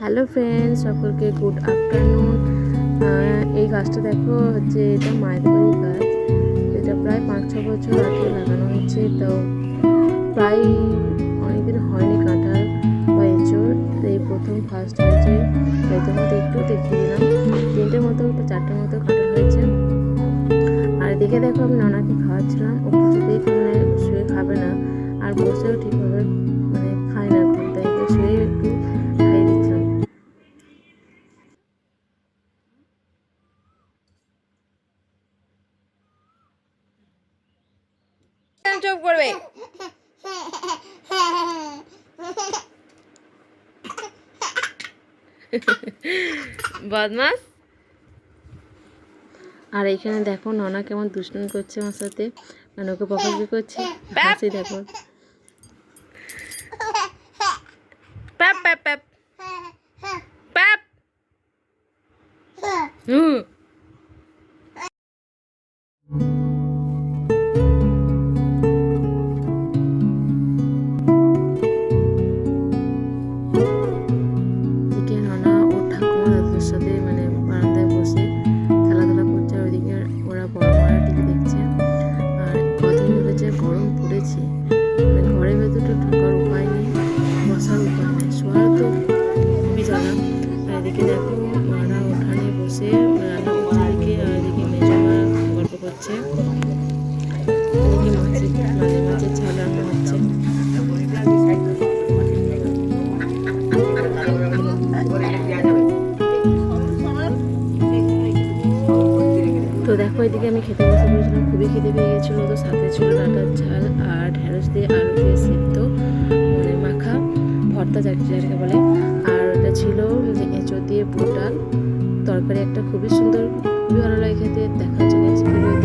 Hello friends, সকলকে good afternoon. এই গাছটা দেখো হচ্ছে এটা মায়ের গাছ। এটা প্রায় 5-6 বছর আগে লাগানো হয়েছে, তো প্রায় অনেকদিন হয়নি কাঁঠাল বা এঁচড়, এই প্রথম ফার্স্ট হয়েছে। তাই তোমাদের একটু দেখিয়ে দিলাম, 3টের মতো বা 4টের মতো কাঁঠাল হয়েছে। আর এদিকে দেখো আমি ননাকে খাওয়াচ্ছিলাম, ও কিছুতেই মানে শুয়ে খাবে না, আর বসেও ঠিকভাবে মানে খায় না এখন, তাই শুয়ে একটু খাইয়ে দিচ্ছিলাম। চুপ করবে বদমাস। আর এখানে দেখো ননা কেমন দুষ্টুমি করছে আমার সাথে, মানে ওকে বকাবকি করছে, হাসি দেখো। প্যাপ প্যাপ প্যাপ প্যাপ। এদিকে ননা ওর ঠাকুমা দাদুর সাথে মানে বারান্দায় বসে খেলাধুলা করছে, আর ওইদিকে ওরা বড় মারা টিভি দেখছে। আর কদিন হলো যে গরম পড়েছে, মানে ঘরের ভেতরটা ঢোকার উপায় নেই, বসার উপায় নেই, শোয়ার তো খুবই জ্বালা। আর এদিকে দেখো মারা উঠানে বসে রান্না করছে এদিকে, আর এদিকে মেজমা গল্প করছে। এদিকে মাঝে মাঝে ঝাল রান্না হচ্ছে। তো দেখো এদিকে আমি খেতে বসে পড়েছিলাম, খুবই খেতে পেয়ে গেছিলো। তো সাথে ছিল ডাঁটার ঝাল আর ঢেঁড়স দিয়ে আলু দিয়ে সিদ্ধ, মানে মাখা ভর্তা যাকে বলে। আর এটা ছিল যে এঁচড় দিয়ে বুট ডাল তরকারি, একটা খুবই সুন্দর, খুবই ভালো লাগে খেতে। দেখা হচ্ছে নেক্সট ভিডিও।